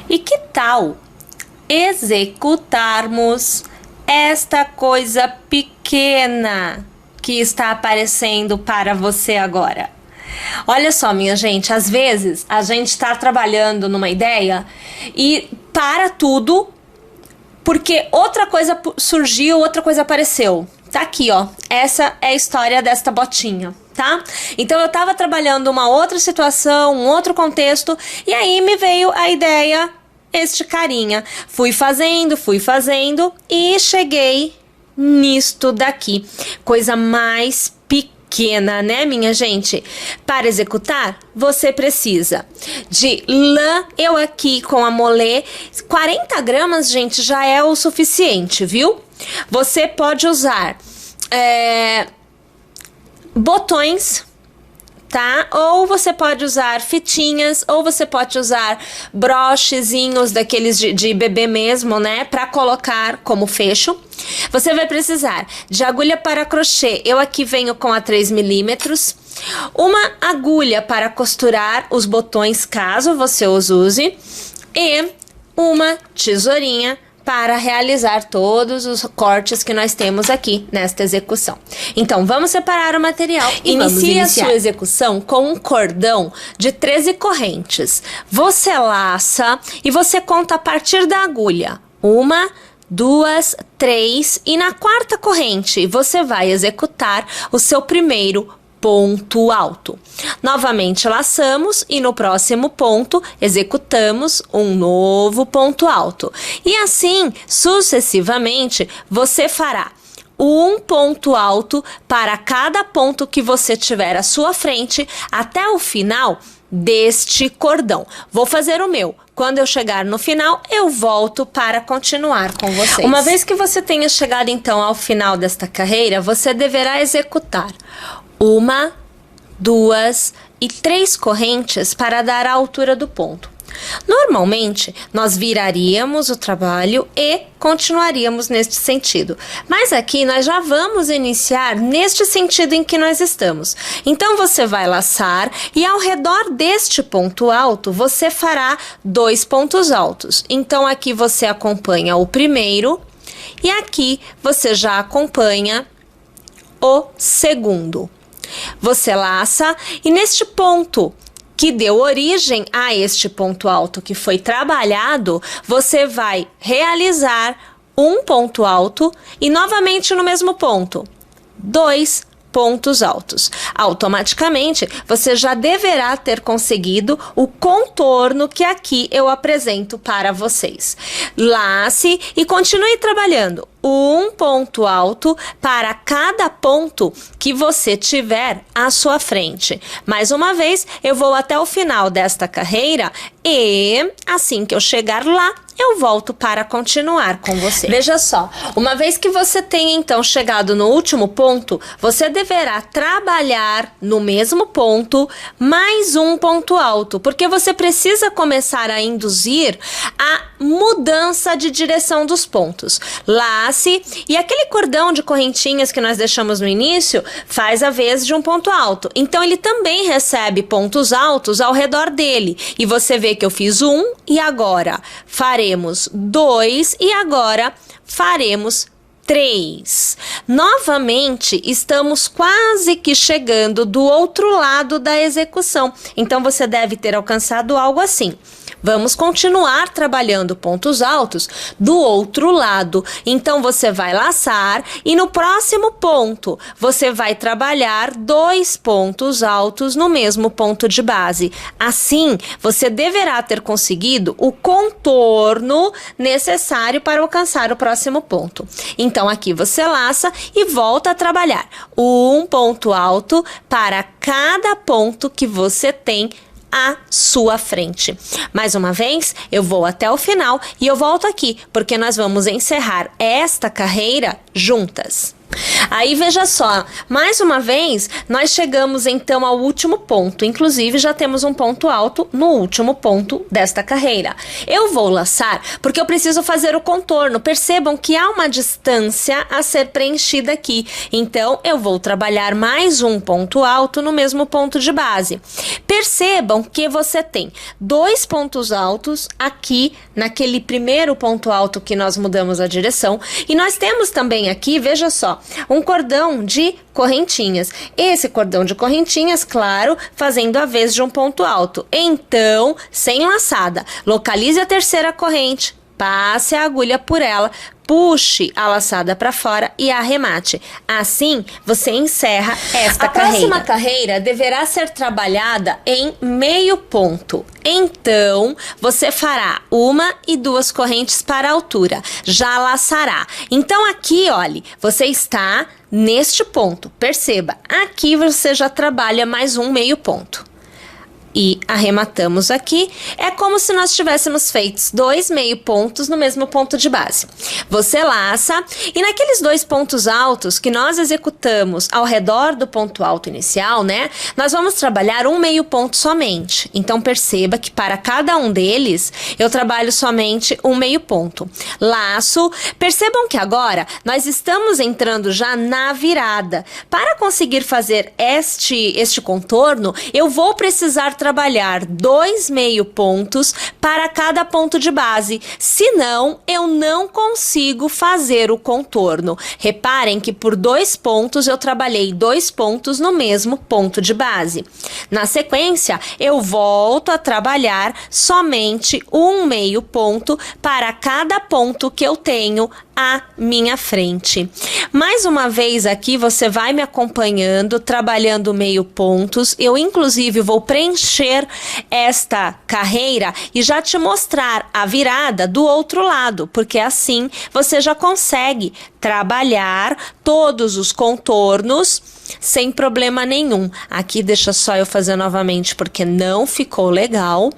E que tal executarmos esta coisa pequena que está aparecendo para você agora? Olha só, minha gente, às vezes a gente está trabalhando numa ideia e para tudo porque outra coisa surgiu, outra coisa apareceu. Tá aqui, ó. Essa é a história desta botinha, tá? Então eu tava trabalhando uma outra situação, um outro contexto, e aí me veio a ideia, este carinha. Fui fazendo e cheguei nisto daqui. Coisa mais pequena, né, minha gente? Para executar, você precisa de lã. Eu aqui com a molê, 40 gramas, gente, já é o suficiente, viu? Você pode usar botões, tá? Ou você pode usar fitinhas, ou você pode usar brochezinhos daqueles de bebê mesmo, né? Pra colocar como fecho. Você vai precisar de agulha para crochê. Eu aqui venho com a 3 milímetros. Uma agulha para costurar os botões, caso você os use. E uma tesourinha para realizar todos os cortes que nós temos aqui nesta execução. Então, vamos separar o material e inicie a sua execução com um cordão de 13 correntes. Você laça e você conta a partir da agulha. 1, 2, 3 e na 4ª corrente você vai executar o seu primeiro ponto alto. Novamente laçamos e no próximo ponto executamos um novo ponto alto. E assim, sucessivamente, você fará um ponto alto para cada ponto que você tiver à sua frente até o final deste cordão. Vou fazer o meu. Quando eu chegar no final, eu volto para continuar com vocês. Uma vez que você tenha chegado então ao final desta carreira, você deverá executar 1, 2 e 3 correntes para dar a altura do ponto. Normalmente, nós viraríamos o trabalho e continuaríamos neste sentido. Mas aqui nós já vamos iniciar neste sentido em que nós estamos. Então, você vai laçar e ao redor deste ponto alto, você fará 2 pontos altos. Então, aqui você acompanha o primeiro e aqui você já acompanha o segundo. Você laça e neste ponto que deu origem a este ponto alto que foi trabalhado, você vai realizar um ponto alto e novamente no mesmo ponto, 2 pontos altos. Automaticamente, você já deverá ter conseguido o contorno que aqui eu apresento para vocês. Lace e continue trabalhando. Um ponto alto para cada ponto que você tiver à sua frente. Mais uma vez, eu vou até o final desta carreira e assim que eu chegar lá, eu volto para continuar com você. Veja só, uma vez que você tenha então chegado no último ponto, você deverá trabalhar no mesmo ponto mais um ponto alto, porque você precisa começar a induzir a mudança de direção dos pontos. Lace e aquele cordão de correntinhas que nós deixamos no início faz a vez de um ponto alto. Então ele também recebe pontos altos ao redor dele. E você vê que eu fiz 1 e agora faremos 2 e agora faremos 3. Novamente, estamos quase que chegando do outro lado da execução. Então, você deve ter alcançado algo assim. Vamos continuar trabalhando pontos altos do outro lado. Então, você vai laçar e no próximo ponto, você vai trabalhar 2 pontos altos no mesmo ponto de base. Assim, você deverá ter conseguido o contorno necessário para alcançar o próximo ponto. Então, aqui você laça e volta a trabalhar um ponto alto para cada ponto que você tem à sua frente. Mais uma vez, eu vou até o final e eu volto aqui, porque nós vamos encerrar esta carreira juntas. Aí veja só, mais uma vez, nós chegamos então ao último ponto, inclusive já temos um ponto alto no último ponto desta carreira. Eu vou laçar porque eu preciso fazer o contorno, percebam que há uma distância a ser preenchida aqui, então eu vou trabalhar mais um ponto alto no mesmo ponto de base. Percebam que você tem 2 pontos altos aqui naquele primeiro ponto alto que nós mudamos a direção, e nós temos também aqui, veja só, um cordão de correntinhas. Esse cordão de correntinhas, claro, fazendo a vez de um ponto alto. Então, sem laçada, localize a terceira corrente, passe a agulha por ela, puxe a laçada para fora e arremate. Assim, você encerra esta carreira. A próxima carreira deverá ser trabalhada em meio ponto. Então, você fará 1 e 2 correntes para a altura. Já laçará. Então, aqui, olhe, você está neste ponto. Perceba, aqui você já trabalha mais um meio ponto. E arrematamos aqui, é como se nós tivéssemos feito 2 meio pontos no mesmo ponto de base. Você laça, e naqueles 2 pontos altos que nós executamos ao redor do ponto alto inicial, né, nós vamos trabalhar um meio ponto somente. Então perceba que para cada um deles, eu trabalho somente um meio ponto. Laço, percebam que agora nós estamos entrando já na virada. Para conseguir fazer este contorno, eu vou precisar trabalhar 2 meio pontos para cada ponto de base, senão eu não consigo fazer o contorno. Reparem que por 2 pontos eu trabalhei 2 pontos no mesmo ponto de base. Na sequência, eu volto a trabalhar somente um meio ponto para cada ponto que eu tenho à minha frente. Mais uma vez aqui você vai me acompanhando, trabalhando meio pontos. Eu inclusive vou preencher esta carreira e já te mostrar a virada do outro lado, porque assim você já consegue trabalhar todos os contornos sem problema nenhum. Aqui deixa só eu fazer novamente porque não ficou legal.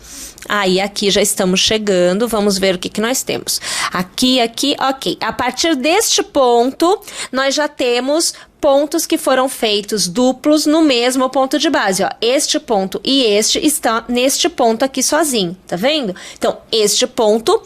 Aí aqui já estamos chegando, vamos ver o que nós temos. Aqui, ok. A partir deste ponto, nós já temos pontos que foram feitos duplos no mesmo ponto de base, ó. Este ponto e este estão neste ponto aqui sozinho, tá vendo? Então, este ponto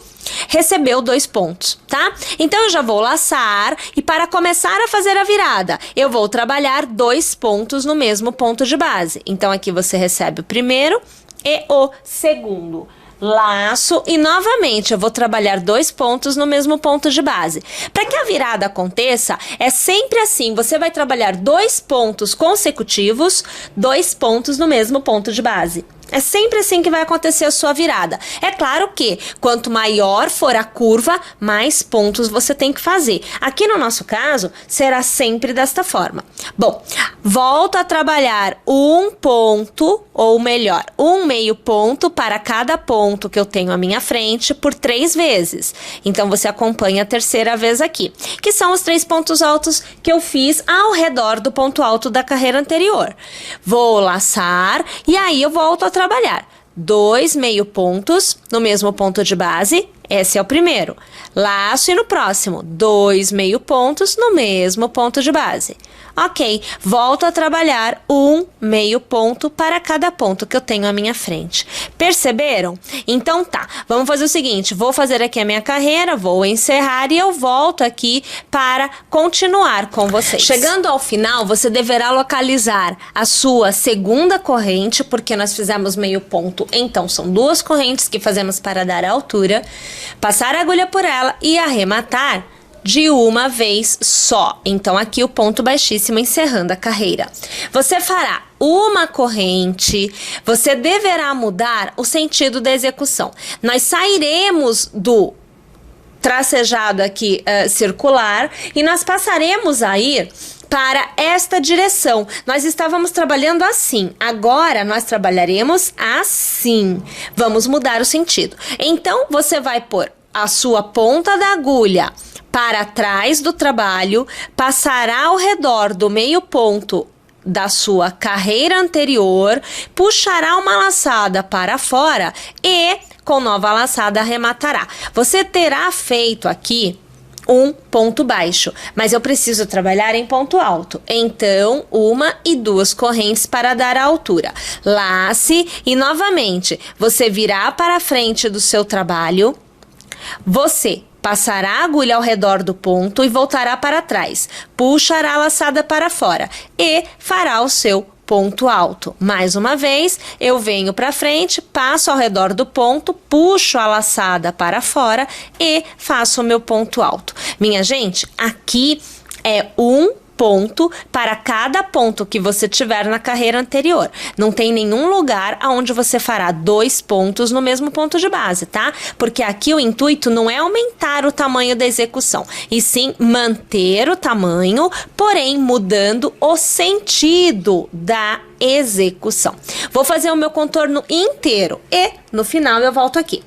recebeu 2 pontos, tá? Então, eu já vou laçar e para começar a fazer a virada, eu vou trabalhar 2 pontos no mesmo ponto de base. Então, aqui você recebe o primeiro e o segundo. Laço e novamente eu vou trabalhar 2 pontos no mesmo ponto de base. Para que a virada aconteça, é sempre assim, você vai trabalhar 2 pontos consecutivos, 2 pontos no mesmo ponto de base. É sempre assim que vai acontecer a sua virada. É claro que quanto maior for a curva, mais pontos você tem que fazer. Aqui no nosso caso, será sempre desta forma. Bom, volto a trabalhar um ponto, ou melhor, um meio ponto para cada ponto que eu tenho à minha frente por 3 vezes. Então, você acompanha a terceira vez aqui, que são os 3 pontos altos que eu fiz ao redor do ponto alto da carreira anterior. Vou laçar e aí eu volto a trabalhar 2 meio pontos no mesmo ponto de base. Esse é o primeiro. Laço e no próximo, 2 meio pontos no mesmo ponto de base. Ok, volto a trabalhar um meio ponto para cada ponto que eu tenho à minha frente. Perceberam? Então tá, vamos fazer o seguinte, vou fazer aqui a minha carreira, vou encerrar e eu volto aqui para continuar com vocês. Chegando ao final, você deverá localizar a sua segunda corrente, porque nós fizemos meio ponto, então são 2 correntes que fazemos para dar a altura, passar a agulha por ela e arrematar de uma vez só. Então, aqui o ponto baixíssimo encerrando a carreira. Você fará uma corrente, você deverá mudar o sentido da execução. Nós sairemos do tracejado aqui circular e nós passaremos a ir para esta direção. Nós estávamos trabalhando assim, agora nós trabalharemos assim. Vamos mudar o sentido. Então, você vai pôr a sua ponta da agulha para trás do trabalho, passará ao redor do meio ponto da sua carreira anterior, puxará uma laçada para fora e com nova laçada arrematará. Você terá feito aqui um ponto baixo, mas eu preciso trabalhar em ponto alto. Então, 1 e 2 correntes para dar a altura. Lace e novamente, você virá para a frente do seu trabalho, você passará a agulha ao redor do ponto e voltará para trás. Puxará a laçada para fora e fará o seu ponto alto. Mais uma vez, eu venho para frente, passo ao redor do ponto, puxo a laçada para fora e faço o meu ponto alto. Minha gente, aqui é um ponto para cada ponto que você tiver na carreira anterior. Não tem nenhum lugar onde você fará 2 pontos no mesmo ponto de base, tá? Porque aqui o intuito não é aumentar o tamanho da execução, e sim manter o tamanho, porém mudando o sentido da execução. Vou fazer o meu contorno inteiro e no final eu volto aqui.